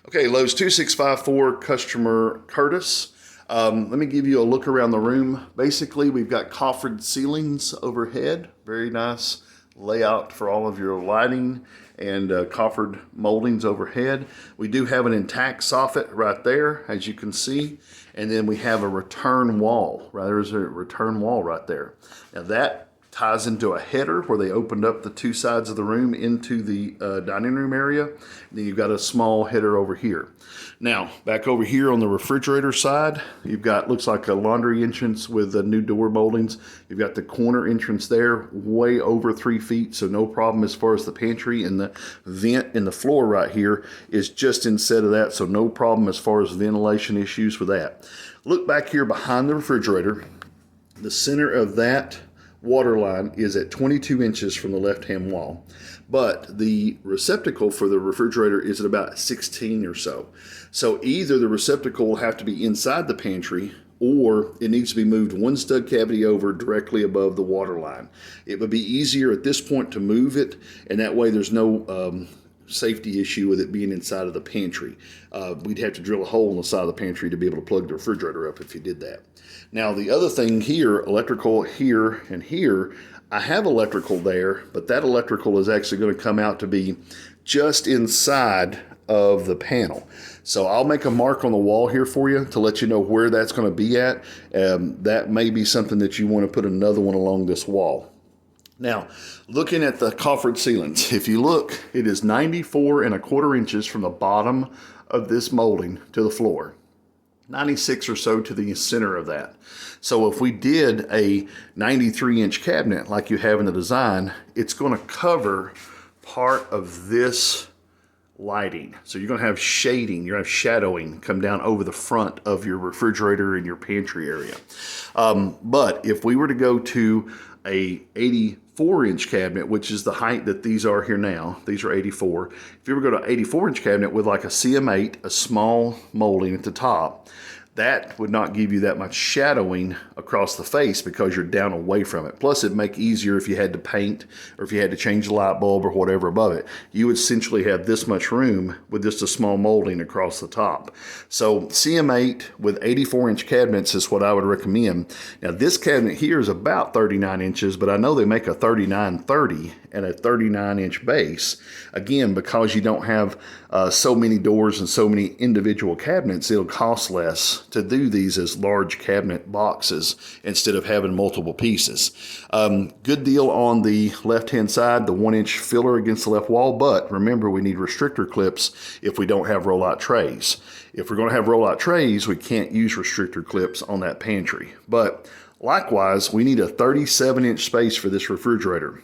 Okay, Lowe's 2654, customer Curtis. Let me give you a look around the room. Basically, we've got coffered ceilings overhead. Very nice layout for all of your lighting and coffered moldings overhead. We do have an intact soffit right there, as you can see. And then we have a return wall. Right, there's a return wall right there. Now that ties into a header where they opened up the two sides of the room into the dining room area. Then you've got a small header over here. Now, back over here on the refrigerator side, you've got, looks like a laundry entrance with new door moldings. You've got the corner entrance there, way over 3 feet, so no problem as far as the pantry. And the vent in the floor right here is just instead of that, so no problem as far as ventilation issues with that. Look back here behind the refrigerator. The center of that water line is at 22 inches from the left-hand wall, but the receptacle for the refrigerator is at about 16 or so. So either the receptacle will have to be inside the pantry, or it needs to be moved one stud cavity over directly above the water line. It would be easier at this point to move it, and that way there's no safety issue with it being inside of the pantry. We'd have to drill a hole in the side of the pantry to be able to plug the refrigerator up if you did that. Now the other thing here, electrical here and here, I have electrical there, but that electrical is actually going to come out to be just inside of the panel. So I'll make a mark on the wall here for you to let you know where that's going to be at. That may be something that you want to put another one along this wall. Now, looking at the coffered ceilings, if you look, it is 94¼ inches from the bottom of this molding to the floor. 96 or so to the center of that. So if we did a 93-inch cabinet like you have in the design, it's going to cover part of this lighting. So you're going to have shading, you're going to have shadowing come down over the front of your refrigerator and your pantry area. But if we were to go to a 84-inch cabinet, which is the height that these are here now, these are 84. If you ever go to an 84-inch cabinet with like a CM8, a small molding at the top, that would not give you that much shadowing across the face because you're down away from it. Plus, it'd make easier if you had to paint or if you had to change the light bulb or whatever above it. You would essentially have this much room with just a small molding across the top. So CM8 with 84-inch cabinets is what I would recommend. Now, this cabinet here is about 39 inches, but I know they make a 39/30 and a 39-inch base. Again, because you don't have so many doors and so many individual cabinets, it'll cost less to do these as large cabinet boxes instead of having multiple pieces. Good deal on the left-hand side, the 1-inch filler against the left wall, but remember we need restrictor clips if we don't have rollout trays. If we're going to have rollout trays, we can't use restrictor clips on that pantry. But likewise, we need a 37-inch space for this refrigerator.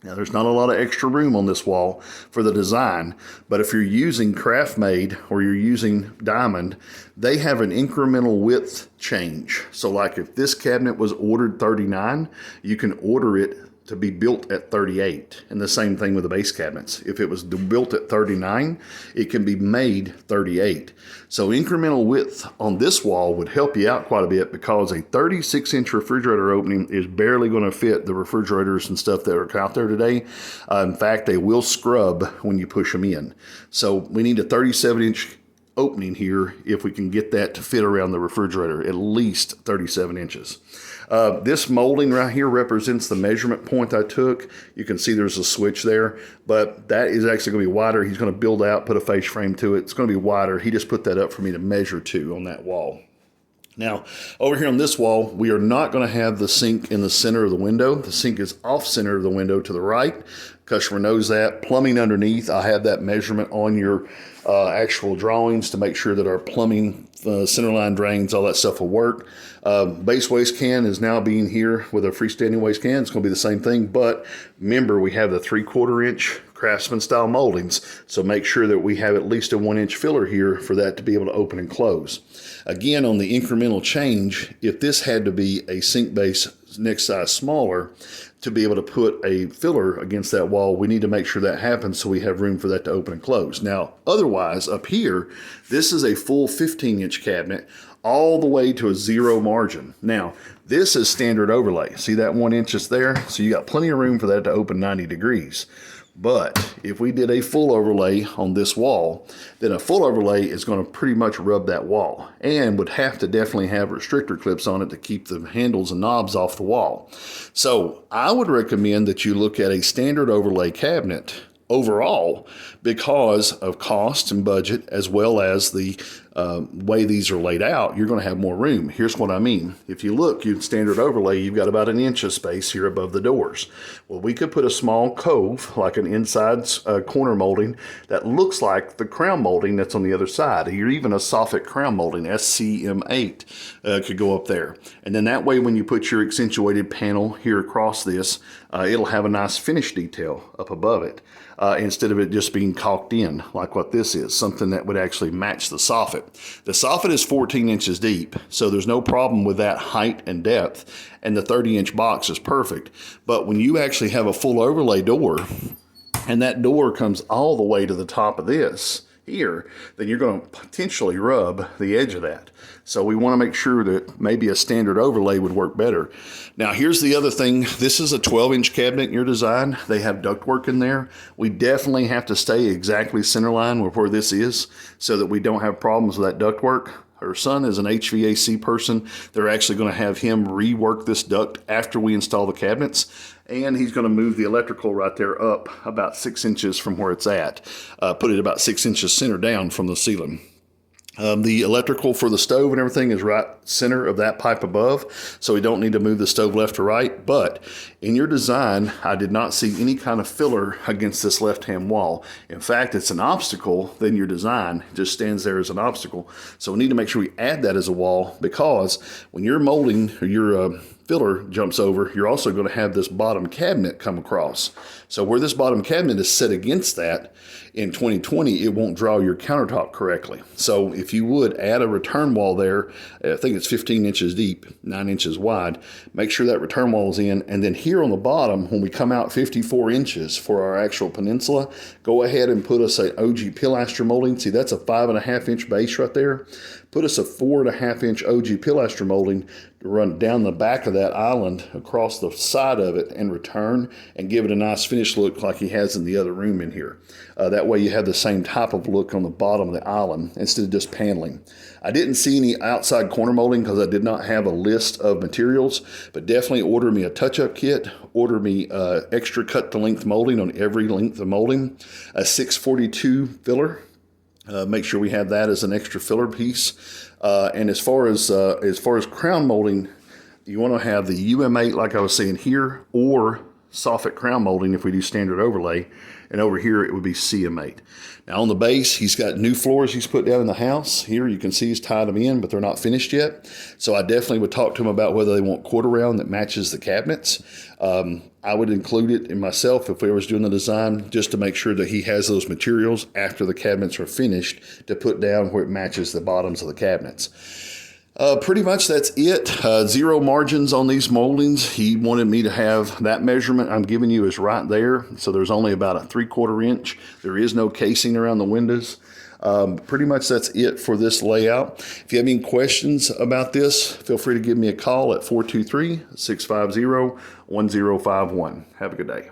Now, there's not a lot of extra room on this wall for the design, but if you're using KraftMaid or you're using Diamond, they have an incremental width change. So like if this cabinet was ordered 39, you can order it to be built at 38. And the same thing with the base cabinets. If it was built at 39, it can be made 38. So incremental width on this wall would help you out quite a bit because a 36-inch refrigerator opening is barely going to fit the refrigerators and stuff that are out there today. In fact, they will scrub when you push them in. So we need a 37-inch opening here if we can get that to fit around the refrigerator, at least 37 inches. This molding right here represents the measurement point I took. You can see there's a switch there, but that is actually going to be wider. He's going to build out, put a face frame to it. It's going to be wider. He just put that up for me to measure to on that wall. Now, over here on this wall, we are not going to have the sink in the center of the window. The sink is off center of the window to the right. Customer knows that. Plumbing underneath, I have that measurement on your actual drawings to make sure that our plumbing, centerline drains, all that stuff will work. Base waste can is now being here with a freestanding waste can. It's going to be the same thing, but remember we have the 3/4 inch Craftsman style moldings, so make sure that we have at least a 1-inch filler here for that to be able to open and close. Again, on the incremental change, if this had to be a sink base next size smaller to be able to put a filler against that wall, we need to make sure that happens so we have room for that to open and close. Now, otherwise, up here, this is a full 15-inch cabinet all the way to a 0 margin. Now, this is standard overlay. See that 1 inch is there? So you got plenty of room for that to open 90 degrees. But if we did a full overlay on this wall, then a full overlay is going to pretty much rub that wall and would have to definitely have restrictor clips on it to keep the handles and knobs off the wall. So I would recommend that you look at a standard overlay cabinet overall because of cost and budget, as well as the way these are laid out. You're going to have more room. Here's what I mean. If you look, you standard overlay, you've got about 1 inch of space here above the doors. Well, we could put a small cove, like an inside corner molding that looks like the crown molding that's on the other side, or even a soffit crown molding, SCM8, could go up there. And then that way, when you put your accentuated panel here across this, it'll have a nice finish detail up above it. Instead of it just being caulked in like what this is, something that would actually match the soffit. The soffit is 14 inches deep, so there's no problem with that height and depth, and the 30-inch box is perfect. But when you actually have a full overlay door, and that door comes all the way to the top of this here, then you're going to potentially rub the edge of that. So we want to make sure that maybe a standard overlay would work better. Now here's the other thing. This is a 12-inch cabinet in your design. They have ductwork in there. We definitely have to stay exactly center line with where this is so that we don't have problems with that ductwork. Her son is an HVAC person. They're actually going to have him rework this duct after we install the cabinets. And he's going to move the electrical right there up about 6 inches from where it's at. Put it about 6 inches center down from the ceiling. The electrical for the stove and everything is right center of that pipe above, so we don't need to move the stove left or right. But in your design, I did not see any kind of filler against this left-hand wall. In fact, it's an obstacle in your design. It just stands there as an obstacle. So we need to make sure we add that as a wall, because when you're molding or your filler jumps over, you're also going to have this bottom cabinet come across. So where this bottom cabinet is set against that, in 2020, it won't draw your countertop correctly. So if you would add a return wall there, I think it's 15 inches deep, 9 inches wide, make sure that return wall is in. And then here on the bottom, when we come out 54 inches for our actual peninsula, go ahead and put us an OG pilaster molding. See, that's a 5.5 inch base right there. Put us a 4.5 inch OG pilaster molding to run down the back of that island across the side of it and return and give it a nice finish look like he has in the other room in here. That way you have the same type of look on the bottom of the island instead of just paneling. I didn't see any outside corner molding because I did not have a list of materials, but definitely order me a touch-up kit, order me extra cut to length molding on every length of molding, a 642 filler. Make sure we have that as an extra filler piece. And as far as crown molding, you want to have the UM8 like I was saying here, or soffit crown molding if we do standard overlay. And over here it would be CM8. Now on the base, he's got new floors he's put down in the house. Here you can see he's tied them in, but they're not finished yet. So I definitely would talk to him about whether they want quarter round that matches the cabinets. I would include it in myself if I was doing the design, just to make sure that he has those materials after the cabinets are finished to put down where it matches the bottoms of the cabinets. Pretty much that's it. Zero margins on these moldings. He wanted me to have that measurement I'm giving you is right there. So there's only about a 3/4 inch. There is no casing around the windows. Pretty much that's it for this layout. If you have any questions about this, feel free to give me a call at 423-650-1051. Have a good day.